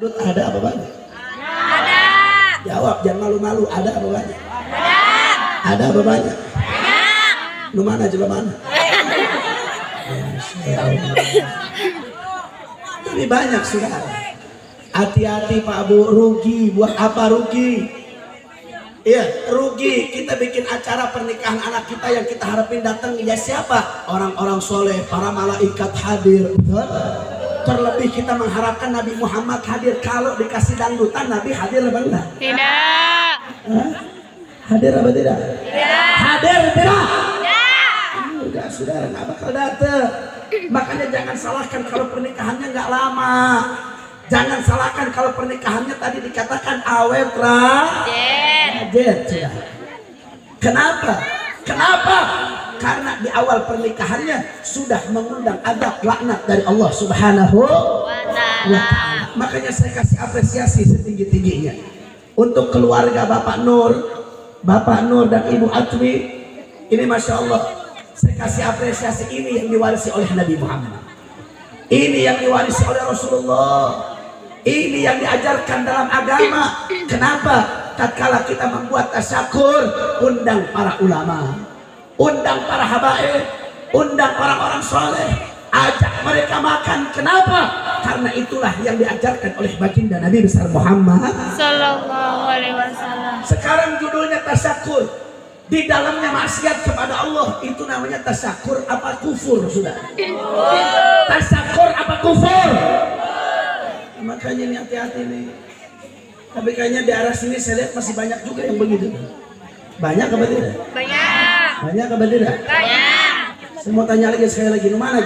Ada apa banyak? Ada. Jawab, jangan malu-malu. Ada apa banyak? Ada. Ada apa banyak? Banyak. Lu mana coba mana? Ini banyak saudara. Hati-hati Pak Bu, rugi. Buat apa rugi? Iya, rugi. Kita bikin acara pernikahan anak kita yang kita harapin datang. Ya siapa? Orang-orang soleh, para malaikat hadir. Betul? Terlebih kita mengharapkan Nabi Muhammad hadir. Kalau dikasih dangdutan, Nabi hadir apa enggak? Tidak. Hah? Hadir apa tidak? Tidak. Hadir tidak? Tidak. Enggak, saudara nggak bakal datang. Makanya jangan salahkan kalau pernikahannya nggak lama. Jangan salahkan kalau pernikahannya tadi dikatakan awet rajet. Kenapa? Kenapa? Karena di awal pernikahannya sudah mengundang adab laknat dari Allah Subhanahu wa Ta'ala. Makanya saya kasih apresiasi setinggi-tingginya untuk keluarga Bapak Nur dan Ibu Atwi. Ini Masya Allah, saya kasih apresiasi. Ini yang diwarisi oleh Nabi Muhammad, ini yang diwarisi oleh Rasulullah, ini yang diajarkan dalam agama. Kenapa? Tatkala kita membuat tasyakur, undang para ulama, undang para habaib, undang orang-orang soleh, ajak mereka makan. Kenapa? Karena itulah yang diajarkan oleh baginda Nabi besar Muhammad Sallallahu alaihi wasallam. Sekarang judulnya tasyakur, di dalamnya maksiat kepada Allah. Itu namanya tasyakur apa kufur? Sudah tasyakur apa kufur? Makanya ini hati-hati nih. Tapi kayaknya di arah sini saya lihat masih banyak juga yang begitu. Banyak apa tidak? Banyak. Banyak apa tidak? Banyak. Saya mau tanya lagi sekali lagi, lu mana?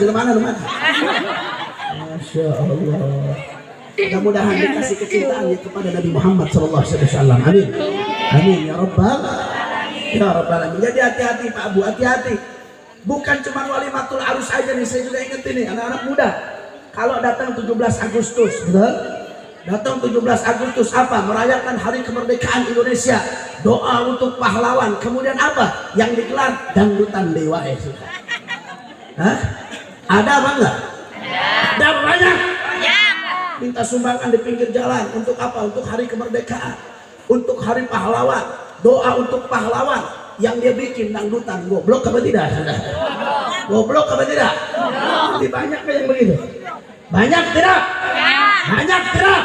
Masya Allah. Mudah-mudahan dikasih kecintaannya kepada Nabi Muhammad SAW. Amin. Amin ya Rabbal Alamin. Jadi hati-hati Pak Abu, hati-hati. Bukan cuma walimatul arus aja nih, saya juga inget ini anak-anak muda. Kalau datang 17 Agustus, betul? Datang 17 Agustus apa? Merayakan hari kemerdekaan Indonesia. Doa untuk pahlawan. Kemudian apa? Yang digelar dangdutan dewa. Hah? Ada apa enggak? Ada banyak. Minta sumbangan di pinggir jalan. Untuk apa? Untuk hari kemerdekaan, untuk hari pahlawan. Doa untuk pahlawan. Yang dia bikin dangdutan. Goblok apa tidak? Goblok apa tidak? Lebih banyak yang begitu. Banyak tidak? Banyak tidak?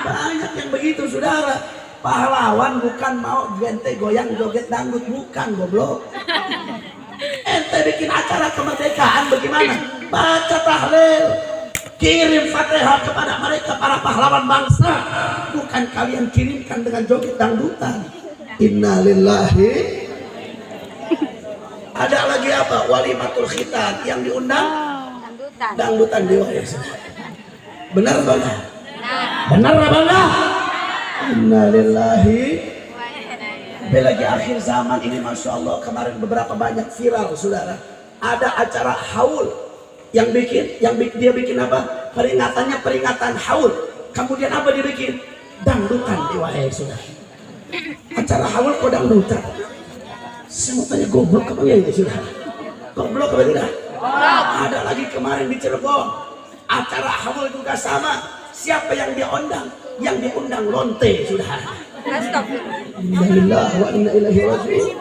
Banyak yang begitu saudara. Pahlawan bukan mau gente goyang joget dangdut, bukan goblok. Ente bikin acara kemerdekaan bagaimana? Baca tahlil, kirim Fatihah kepada mereka para pahlawan bangsa. Bukan kalian kirimkan dengan joget dangdutan. Innalillahi. Ada lagi apa? Walimatul khitan yang diundang dangdutan dewa. Benar banget. Benar banget. Innalillahi. Lagi akhir zaman ini Masya Allah, kemarin beberapa banyak viral saudara. Ada acara haul yang dia bikin apa? Peringatan haul. Kemudian apa dia bikin? Dangdutan dewa saudara. Acara haul kok dangdutan? Saya mau tanya goblok apa ya ini saudara? Goblok apa tidak? Ada lagi kemarin di Cirebon, acara haul juga sama. Siapa yang diundang? Yang diundang lonte sudah. Innalillahi wa inna ilaihi raji'un.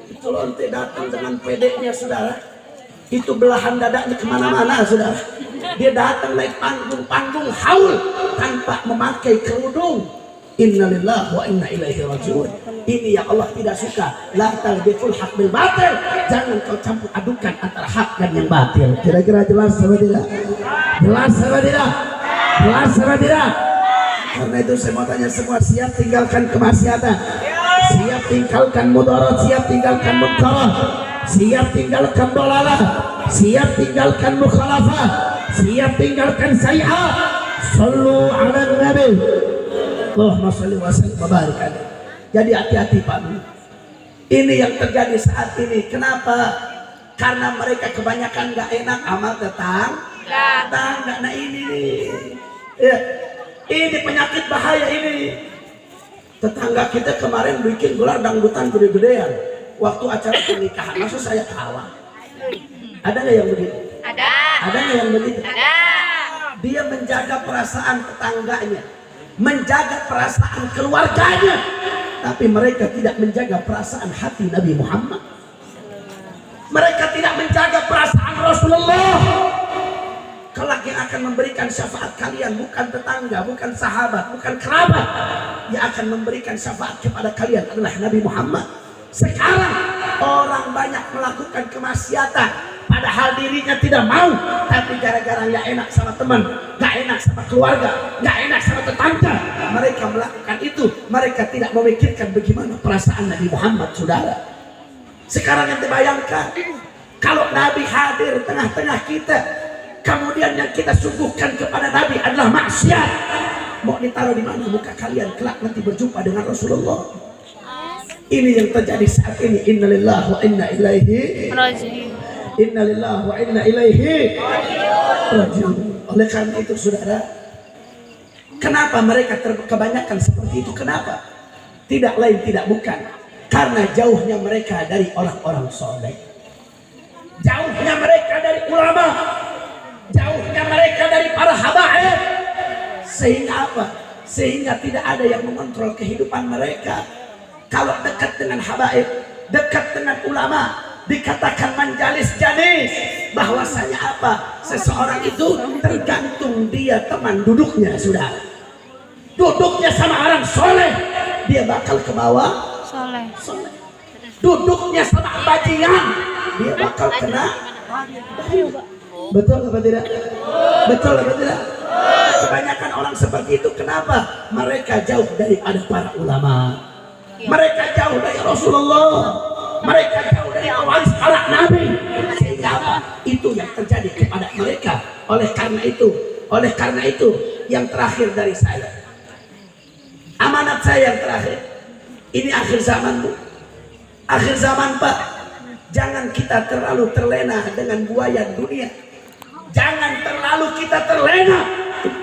Itu lonte datang dengan pedenya saudara. Itu belahan dadanya kemana-mana saudara. Dia datang naik panggung haul tanpa memakai kerudung. Innalillahi wa inna ilaihi raji'un. Ini yang Allah tidak suka. La talbisul haq bil batil. Jangan kau campur adukan antara hak dan yang batil. Kira-kira jelas apa tidak? Jelas apa tidak? Jelas apa tidak? Karena itu saya mau tanya semua, siap tinggalkan kemaksiatan, siap tinggalkan mudarat, siap tinggalkan munkarat, siap tinggalkan dolalah, siap tinggalkan mukhalafah, siap tinggalkan sayi'ah. Sallu ala nabi. Allahumma shalli wa sallim wa barik alaihi. Jadi hati-hati Pak. Ini yang terjadi saat ini. Kenapa? Karena mereka kebanyakan gak enak amal tetangga. Nah ini nih. Ya. Ini penyakit bahaya ini. Tetangga kita kemarin bikin gelar dangdutan gede-gedean waktu acara pernikahan. Masa saya kalah? Ada nggak yang begitu? Ada. Ada nggak yang begitu? Ada. dia menjaga perasaan tetangganya, menjaga perasaan keluarganya, tapi mereka tidak menjaga perasaan hati Nabi Muhammad. Mereka tidak menjaga perasaan Rasulullah. Kelak yang akan memberikan syafaat kalian bukan tetangga, bukan sahabat, bukan kerabat. Yang akan memberikan syafaat kepada kalian adalah Nabi Muhammad. Sekarang orang banyak melakukan kemaksiatan, padahal dirinya tidak mau, tapi gara-gara nggak enak sama teman, nggak enak sama keluarga, nggak enak sama tetangga, mereka melakukan itu. Mereka tidak memikirkan bagaimana perasaan Nabi Muhammad, saudara. Sekarang yang bayangkan, kalau Nabi hadir tengah-tengah kita, kemudian yang kita suguhkan kepada Nabi adalah maksiat, mau ditaruh di mana muka kalian kelak nanti berjumpa dengan Rasulullah? Ini yang terjadi saat ini. Innalillahi wa inna ilaihi raji'un. Innalillahi wa inna ilaihi raji'un. Oleh karena itu, saudara, kenapa mereka kebanyakan seperti itu? Kenapa? Tidak lain tidak bukan karena jauhnya mereka dari orang-orang soleh, jauhnya mereka dari ulama, jauhnya mereka dari para habaib. Sehingga apa? Sehingga tidak ada yang mengontrol kehidupan mereka. Kalau dekat dengan habaib, dekat dengan ulama, dikatakan manjalis janis, bahwasanya apa? Seseorang itu tergantung dia teman duduknya, sudah. Duduknya sama orang soleh, dia bakal ke bawah soleh. Duduknya sama bajingan, dia bakal kena. Betul apa tidak? Betul apa tidak? Kebanyakan orang seperti itu. Kenapa? Mereka jauh daripada para ulama, mereka jauh dari Rasulullah, mereka jauh dari waris para nabi. Sehingga apa? Itu yang terjadi kepada mereka. Oleh karena itu, yang terakhir dari saya, amanat saya yang terakhir, ini akhir zaman, Bu. Akhir zaman, Pak. Jangan kita terlalu terlena dengan buaya dunia. Jangan terlalu kita terlena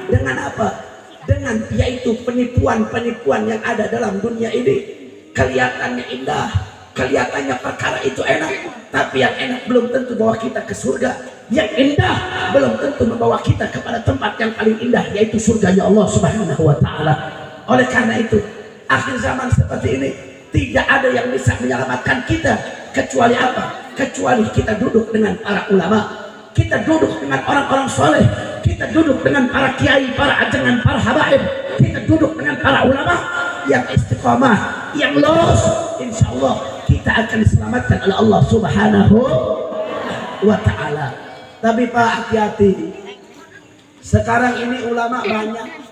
dengan apa? Dengan yaitu penipuan-penipuan yang ada dalam dunia ini. Kelihatannya indah, kelihatannya perkara itu enak, tapi yang enak belum tentu bawa kita ke surga. Yang indah belum tentu membawa kita kepada tempat yang paling indah, yaitu surganya Allah Subhanahu wa Ta'ala. Oleh karena itu, akhir zaman seperti ini tidak ada yang bisa menyelamatkan kita kecuali apa? Kecuali kita duduk dengan para ulama, kita duduk dengan orang-orang soleh, kita duduk dengan para kiai, para ajengan, para habaib, kita duduk dengan para ulama yang istiqamah, yang lurus. Insya Allah kita akan diselamatkan oleh Allah Subhanahu wa Ta'ala. Tapi Pak, hati-hati. Sekarang ini ulama banyak.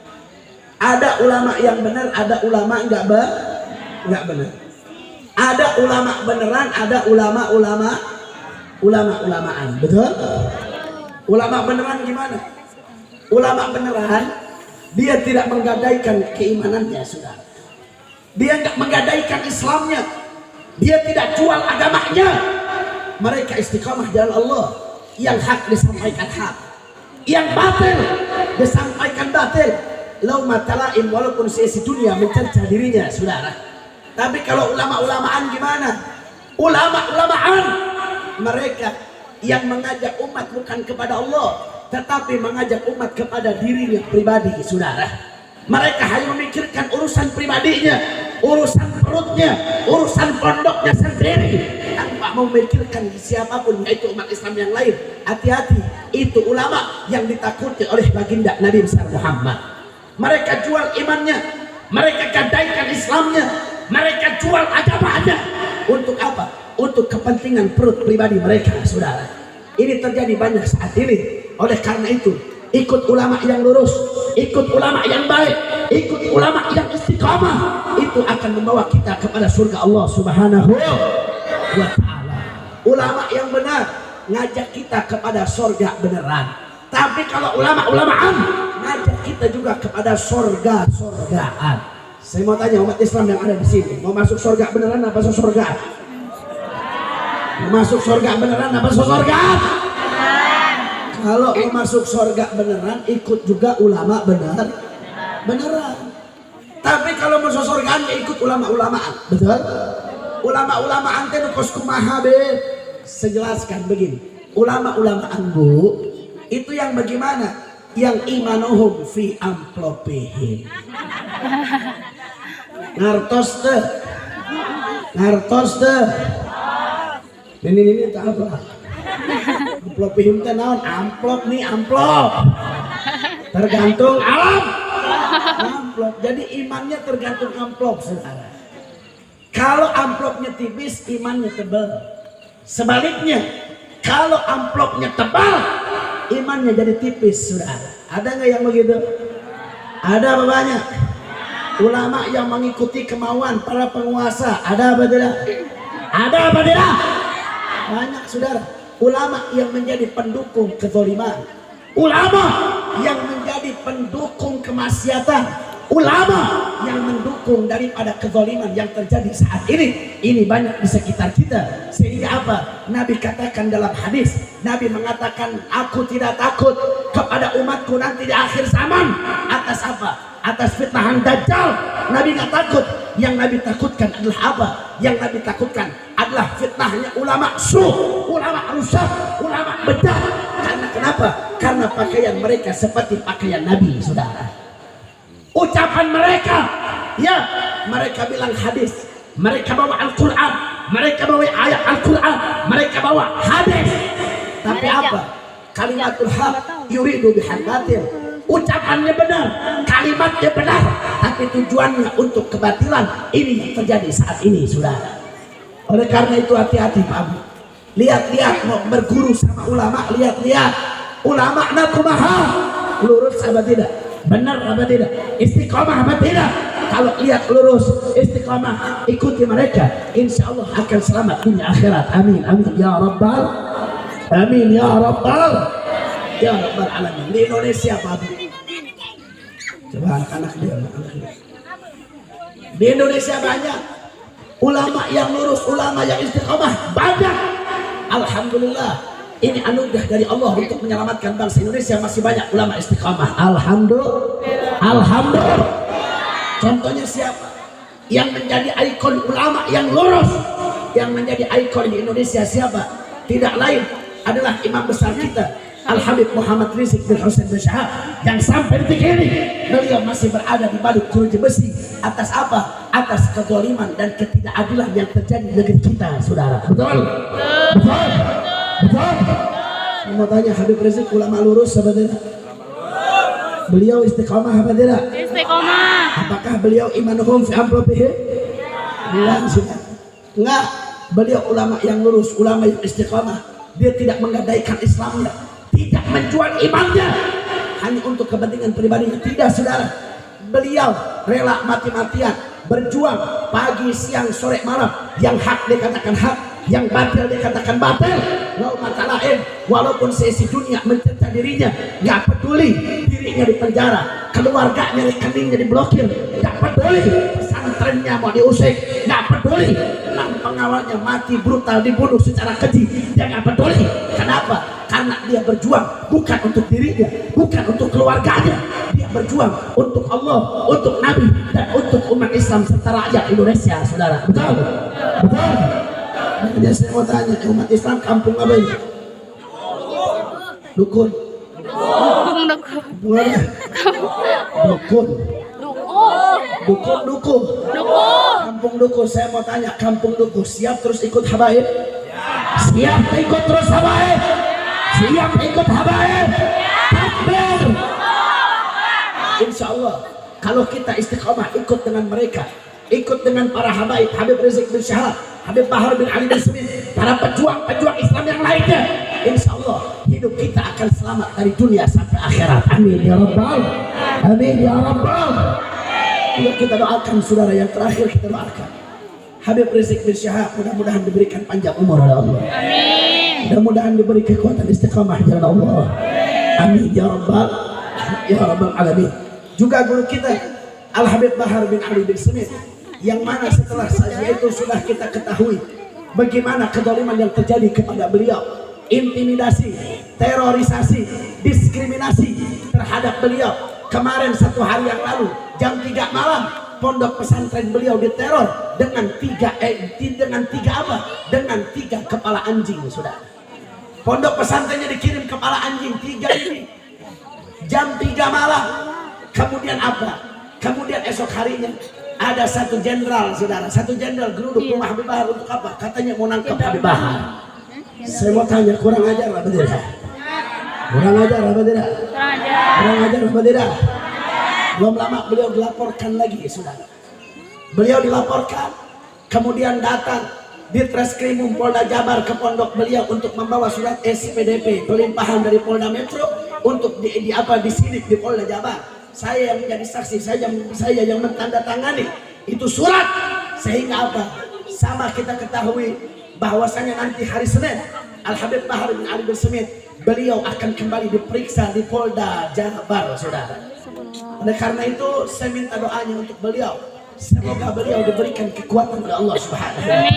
Ada ulama yang benar, ada ulama nggak benar. Ada ulama beneran, ada ulama-ulamaan. Betul? Ulama beneran gimana? Ulama beneran, dia tidak menggadaikan keimanannya, sudah. Dia nggak menggadaikan Islamnya, dia tidak jual agamanya. Mereka istiqamah jalan Allah. Yang hak disampaikan hak, yang batil disampaikan batil. Lauma talaim, walaupun seisi dunia mencerca dirinya, saudara. Tapi kalau ulama-ulamaan gimana? Ulama-ulamaan mereka yang mengajak umat bukan kepada Allah, tetapi mengajak umat kepada dirinya pribadi, saudara. Mereka hanya memikirkan urusan pribadinya, urusan perutnya, urusan pondoknya sendiri, tanpa memikirkan siapapun, yaitu umat Islam yang lain. Hati-hati, itu ulama yang ditakuti oleh baginda Nabi besar Muhammad. Mereka jual imannya, mereka gadaikan Islamnya, mereka jual agamanya. Untuk apa? Untuk kepentingan perut pribadi mereka, saudara. Ini terjadi banyak saat ini. Oleh karena itu, ikut ulama yang lurus, ikut ulama yang baik, ikut ulama yang istiqamah, itu akan membawa kita kepada surga Allah Subhanahu wa Ta'ala. Ulama yang benar ngajak kita kepada surga beneran. Tapi kalau ulama-ulamaan ngajak kita juga kepada surga-surgaan. Saya mau tanya umat Islam yang ada di sini, mau masuk surga beneran apa surga? Mau masuk surga beneran apa surga? Kalau mau masuk surga beneran, ikut juga ulama beneran. Tapi kalau masuk surga ikut ulama-ulamaan, betul? Ulama-ulamaan itu kos kumaha be. Saya jelaskan begini, ulama-ulamaan, Bu, itu yang bagaimana? yang imanuhum fi amplopihim. Ngartos teh, ngartos teh. Ini tak apa. Amplopihim teh naon? Amplop nih amplop. Tergantung alam. Amplop. Jadi imannya tergantung amplop, saudara. Kalau amplopnya tipis, imannya tebal. Sebaliknya, kalau amplopnya tebal, imannya jadi tipis, saudara. Ada nggak yang begitu? Ada apa banyak? Ulama yang mengikuti kemauan para penguasa, ada apa tidak? Ada apa tidak? Banyak, saudara. Ulama yang menjadi pendukung kezaliman, ulama yang menjadi pendukung kemaksiatan, ulama yang mendukung daripada kezaliman yang terjadi saat ini banyak di sekitar kita. Sehingga apa? Nabi katakan dalam hadis, Nabi mengatakan, aku tidak takut kepada umatku nanti di akhir zaman. Atas apa? Atas fitnahan Dajjal. Nabi nggak takut. Yang Nabi takutkan adalah apa? Yang Nabi takutkan adalah fitnahnya ulama ulama rusak, ulama bedah. Karena kenapa? Karena pakaian mereka seperti pakaian Nabi, saudara. Ucapan mereka, ya, mereka bilang hadis, mereka bawa Al-Quran, mereka bawa ayat Al-Quran, mereka bawa hadis. Tapi apa? Kalimatul haq yuridu bihal batil. Ucapannya benar, kalimatnya benar, tapi tujuannya untuk kebatilan. Ini yang terjadi saat ini, saudara. Oleh karena itu hati-hati, Pak Abu. Lihat-lihat mau berguru sama ulama, lihat-lihat ulama nakumaha, lurus apa tidak? Benar apa tidak? Istiqomah apa tidak? Kalau lihat lurus, istiqomah, ikuti mereka, insya Allah akan selamat dunia akhirat. Amin, amin ya rabbal, amin ya rabbal, ya rabbal alamin. Di Indonesia Pak Abu, coba anak-anak dia, di Indonesia banyak ulama yang lurus, ulama yang istiqomah, banyak. Alhamdulillah. Ini anugerah dari Allah untuk menyelamatkan bangsa Indonesia. Masih banyak ulama istiqamah. Alhamdulillah. Alhamdulillah. Contohnya siapa? Yang menjadi ikon ulama yang lurus, yang menjadi ikon di Indonesia siapa? Tidak lain adalah imam besar kita, Al-Habib Muhammad Rizik bin Hussein bin Syahab, yang sampai detik ini beliau masih berada di balik jeruji besi. Atas apa? Atas kezaliman dan ketidakadilan yang terjadi di negeri kita, saudara. Betul? Betul? Betul? Saya mau tanya, Habib Rizik ulama lurus apa tidak? Beliau istiqamah apa tidak? Istiqomah. Apakah beliau imanuhum fi amplopihim? Enggak. Beliau ulama yang lurus, ulama yang istiqamah. Dia tidak menggadaikan Islamnya, tidak menjual imannya hanya untuk kepentingan pribadinya. Tidak, saudara. Beliau rela mati-matian berjuang pagi, siang, sore, malam. Yang hak dikatakan hak, yang batil dikatakan batil. Walaupun sesi dunia mencerca dirinya, nggak peduli dirinya di penjara, keluarganya rekeningnya diblokir, nggak peduli pesantrennya mau diusik, nggak peduli 6 pengawalnya mati brutal dibunuh secara keji, dia nggak peduli. Kenapa? Karena dia berjuang bukan untuk dirinya, bukan untuk keluarganya, dia berjuang untuk Allah, untuk Nabi, dan untuk umat Islam serta rakyat Indonesia, saudara. Betul? Betul? Makanya saya mau tanya, umat Islam kampung apa ini? Dukun. Dukun. Dukun apa? Dukun. Dukun. Dukun. Kampung Dukun. Saya mau tanya, kampung Dukun siap terus ikut habaib? Siap ikut terus habaib? Siap ikut habaib? Takbir. Insya Allah kalau kita istiqamah ikut dengan mereka, ikut dengan para habaib, Habib Rizik bin Syahab, Habib Bahar bin Ali bin Smith, para pejuang-pejuang Islam yang lainnya, insya Allah hidup kita akan selamat dari dunia sampai akhirat. Amin ya rabbal, amin ya rabbal. Yuk kita doakan, saudara. Yang terakhir kita doakan Habib Rizik bin Syahab, mudah-mudahan diberikan panjang umur oleh Allah. Amin. Mudah-mudahan diberi kekuatan istiqamah jalan Allah. Amin ya rabbal, ya rabbal alamin. Juga guru kita Al-Habib Bahar bin Ali bin Smith, yang mana setelah saja itu sudah kita ketahui bagaimana kezaliman yang terjadi kepada beliau, intimidasi, terorisasi, diskriminasi terhadap beliau. Kemarin 1 hari yang lalu jam 3 malam pondok pesantren beliau diteror dengan tiga kepala anjing, saudara. Pondok pesantrennya dikirim kepala anjing 3 ini. Jam 3 malam. Kemudian apa? Kemudian esok harinya ada satu jenderal, saudara, satu jenderal geruduk rumah Habib Bahar untuk apa? Katanya mau nangkap Habib Bahar. Saya mau tanya, kurang ajar apa tidak? Kurang ajar apa tidak? Kurang ajar apa tidak? Belum lama beliau dilaporkan lagi, saudara. Beliau dilaporkan, kemudian datang di Treskrimum Polda Jabar ke pondok beliau untuk membawa surat SPDP pelimpahan dari Polda Metro untuk disidik di Polda Jabar. Saya yang menjadi saksi, saya yang mentandatangani itu surat, sehingga apa? Sama kita ketahui bahwasanya nanti hari Senin Al Habib Bahar bin Ali bin Smith beliau akan kembali diperiksa di Polda Jabar, saudara. Oleh karena itu saya minta doanya untuk beliau, semoga beliau diberikan kekuatan oleh Allah Subhanahu wa Ta'ala.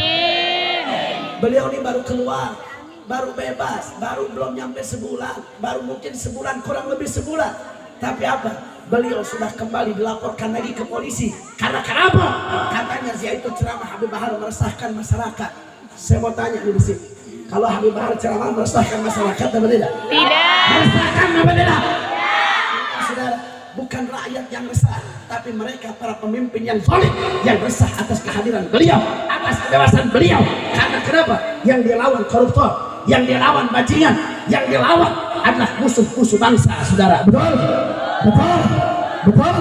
Beliau ini baru keluar, baru bebas, baru belum nyampe sebulan, baru mungkin sebulan, kurang lebih sebulan. Tapi apa? Beliau sudah kembali dilaporkan lagi ke polisi. Karena kenapa? Katanya yaitu ceramah Habib Bahar meresahkan masyarakat. Saya mau tanya di sini, kalau Habib Bahar ceramah meresahkan masyarakat apa tidak? Tidak. Meresahkan apa tidak? Saudara, bukan rakyat yang resah, tapi mereka para pemimpin yang solid yang resah atas kehadiran beliau, atas kebebasan beliau. Karena kenapa? Yang dia lawan koruptor, yang dia lawan bajingan, yang dia lawan adalah musuh-musuh bangsa, saudara. Betul? Betul? Betul?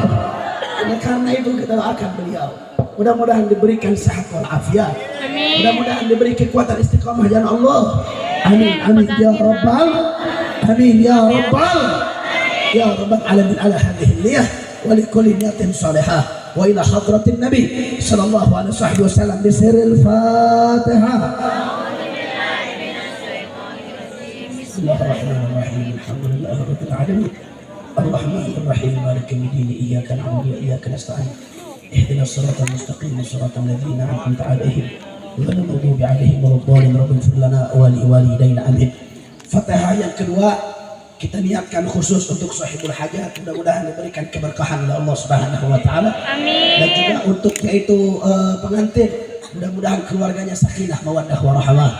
Oleh karena itu kita doakan beliau, mudah-mudahan diberikan sehat walafiat, mudah-mudahan diberi kekuatan istiqamah ya Allah. Amin amin ya rabbal, amin ya rabbal, ya rabbal alamin ala hadhihi niyah wa likulli niyatin salihah wa ila hadratin nabi sallallahu alaihi wasallam bi sirril fatihah. Bismillahirrahmanirrahim. Alhamdulillahirabbil alamin. Ar-Rahmanir-Rahim. Maliki yaumiddin. Iyyaka na'budu wa iyyaka nasta'in. Ihdinas siratal mustaqim. Siratal ladzina an'amta 'alaihim ghairil maghdubi 'alaihim waladdallin. Rabbana ighfir lana wa li walidayna. Amin. Fatihah yang kedua kita niatkan khusus untuk sahibul hajat, mudah-mudahan diberikan keberkahan oleh Allah Subhanahu wa taala. Amin. Dan juga untuk yaitu pengantin, mudah-mudahan keluarganya sakinah mawaddah warahmah,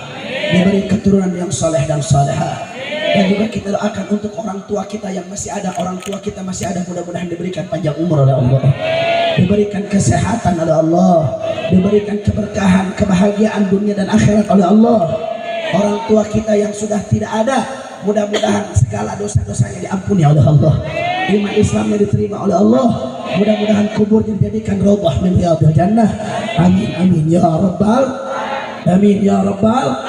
diberi keturunan yang saleh dan salehah. Dan juga kita doakan untuk orang tua kita yang masih ada, orang tua kita masih ada, mudah-mudahan diberikan panjang umur oleh Allah, diberikan kesehatan oleh Allah, diberikan keberkahan, kebahagiaan dunia dan akhirat oleh Allah. Orang tua kita yang sudah tidak ada, mudah-mudahan segala dosa-dosanya diampuni oleh Allah, iman Islamnya diterima oleh Allah, mudah-mudahan kuburnya dijadikan raudhah min riyadhil jannah. Amin amin ya rabbal, amin ya rabbal.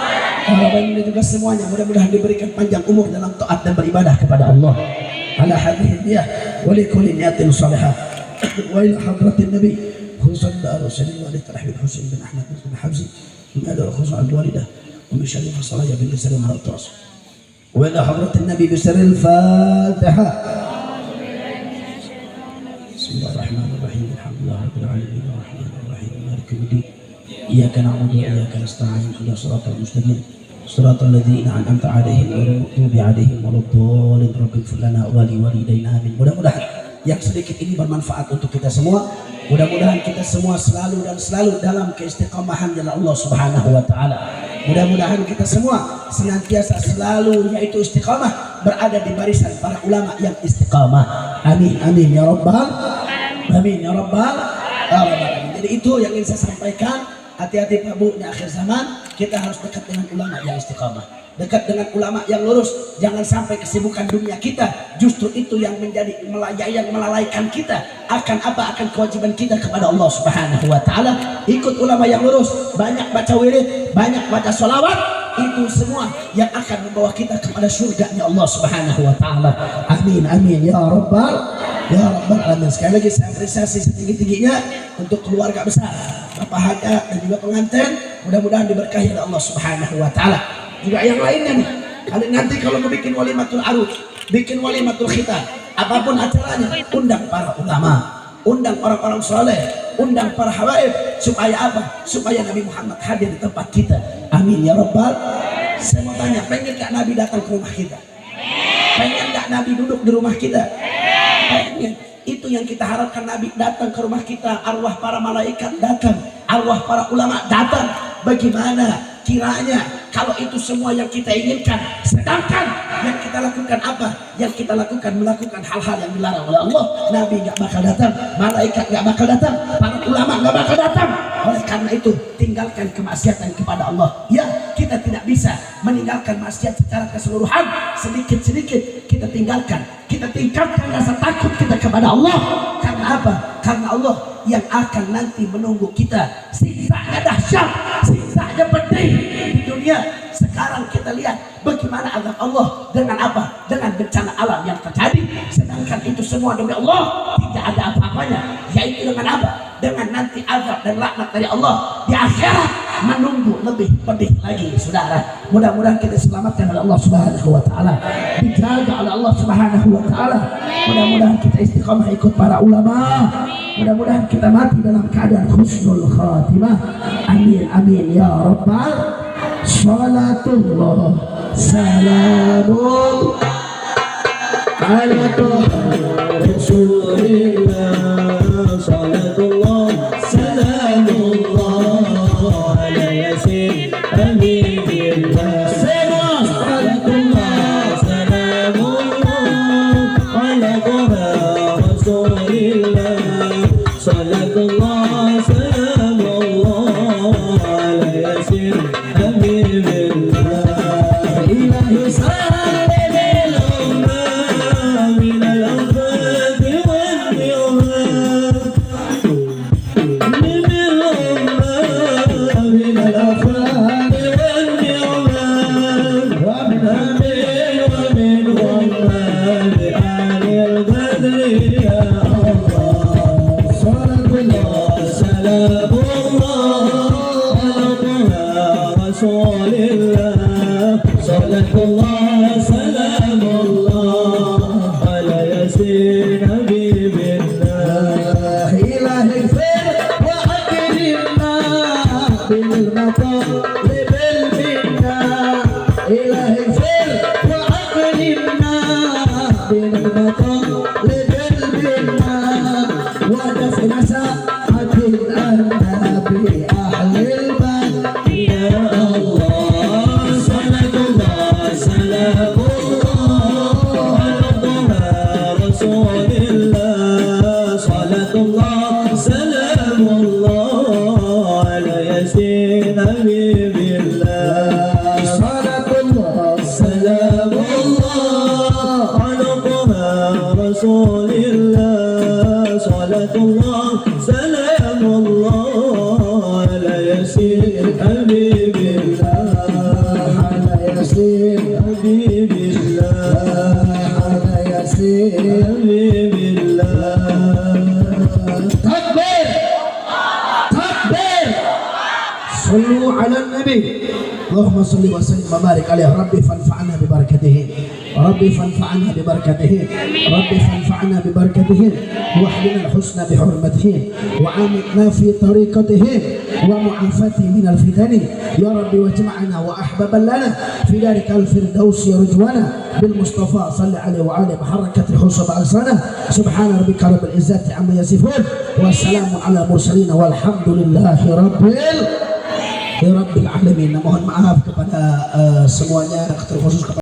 Ini juga semuanya mudah-mudahan diberikan panjang umur dalam taat dan beribadah kepada Allah. Ala hadhihi niyah wa li kulli niyatin salihah wa ila hadratin nabi sallallahu alaihi wasallam wa tarhib Husain bin Ahmad bin Habsi min adha khusus al-walidah wa min sharri fasalaya bil lisan wa al-tas wa ila hadratin nabi bi sirril fatihah. Bismillahirrahmanirrahim. Alhamdulillahirabbil alamin arrahmanir rahim maliki yaumiddin. Iyyaka na'budu wa iyyaka nasta'in. Ihdinas siratal mustaqim. Siratal ladzina an'amta 'alaihim ghairil maghdubi 'alaihim waladdallin. Rabbana ighfir lana wa li walidayna. Amin. Mudah-mudahan yang sedikit ini bermanfaat untuk kita semua. Mudah-mudahan kita semua selalu dalam keistiqomahan jalan Allah Subhanahu wa taala. Mudah-mudahan kita semua senantiasa selalu yaitu istiqamah, berada di barisan para ulama yang istiqamah. Amin amin ya rabbal, amin ya rabbal alamin. Jadi itu yang ingin saya sampaikan. Hati-hati Pak Bu, di akhir zaman kita harus dekat dengan ulama yang istiqamah, dekat dengan ulama yang lurus. Jangan sampai kesibukan dunia kita justru itu yang menjadi yang melalaikan kita akan kewajiban kita kepada Allah Subhanahu wa taala. Ikut ulama yang lurus, banyak baca wirid, banyak baca sholawat, itu semua yang akan membawa kita kepada surganya Allah Subhanahu wa taala. Amin amin ya rabbal, ya rabbal alamin. Sekali lagi saya apresiasi setinggi-tingginya untuk keluarga besar Bapak Haja dan juga pengantin, mudah-mudahan diberkahi oleh Allah Subhanahu wa taala. Juga yang lainnya nih, kalian nanti kalau mau bikin walimatul arus, bikin walimatul khitan, apapun acaranya, undang para ulama, undang orang-orang soleh, undang para habaib, supaya apa? Supaya Nabi Muhammad hadir di tempat kita. Amin ya rabbal. Saya mau tanya, pengen gak Nabi datang ke rumah kita? Pengen gak Nabi duduk di rumah kita? Pengen. Itu yang kita harapkan, Nabi datang ke rumah kita, arwah para malaikat datang, arwah para ulama datang. Bagaimana kiranya kalau itu semua yang kita inginkan. Sedangkan yang kita lakukan apa? Yang kita lakukan melakukan hal-hal yang dilarang oleh Allah. Nabi nggak bakal datang, malaikat nggak bakal datang, para ulama nggak bakal datang. Oleh karena itu tinggalkan kemaksiatan kepada Allah. Ya, kita tidak bisa meninggalkan maksiat secara keseluruhan. Sedikit-sedikit kita tinggalkan, kita tingkatkan rasa takut kita kepada Allah. Karena apa? Karena Allah yang akan nanti menunggu kita. Siksanya dahsyat, siksanya pedih di dunia. Sekarang kita lihat bagaimana azab Allah dengan apa? Dengan bencana alam yang terjadi. Sedangkan itu semua demi Allah, tidak ada apa-apanya. Yaitu dengan apa? Dengan nanti azab dan laknat dari Allah di akhirat menunggu lebih pedih lagi, saudara. Mudah-mudahan kita selamatkan oleh Allah Subhanahu wa taala, dijaga oleh Allah Subhanahu wa taala. Mudah-mudahan kita istiqamah ikut para ulama. Mudah-mudahan kita mati dalam keadaan husnul khatimah. Amin amin ya rabbal. Salatullah salamul ala Rasulillah. Salatullah salamullah ala yasin habibillah. Salatullah salamullah ala Rasulillah. Salatullah salamullah ala yasin habibillah. Ilahi salim al-ummah min al-afat wal-ni'mat. Min al-ummah min al-afat wal-ni'mat. Wa min amin wa min ummat bi alil badri ya Allah. Salatullah salamullah Rasulillah. Salatullah salamullah ala yasin habibillah. Ilahi fir wa akrimna bil matalib al minna. Ilahi fir wa akrimna bil matalib al minna. Wa dafna sa'atin anta bi ahli al bad ya Allah. Salatullah salamullah ala Rasulillah. Salatullah salamullah ala yasin habibillah. Salatullah salamullah ala Rasulillah. Salatullah salamullah ala yasin habibillah. Ala yasin habibillah. Ala yasin habibillah. Takbir, takbir. Sallu ala nabi. Allahumma salli wa sallim wa barik alaihi. Rabbi fanfa'na bi barakatihi. Rabbi fanfa'na bi barakatihi. Rabbi fanfa'na bi barakatihi. Wahdina al-husna bi hurmatihi. Wa amitna fi tariqatihi. Wa mu'afati min al-fitani. Ya Rabbi wajma'na wa ahbaban lana fi darika al-firdaus yarjwana bil Mustafa salli alaihi wa ala harakati husab al-sana. Subhana rabbika rabbil izzati amma yasifun. Wassalamu ala mursalin walhamdulillahi rabbil alamin. Mohon maaf kepada semuanya, terkhusus kepada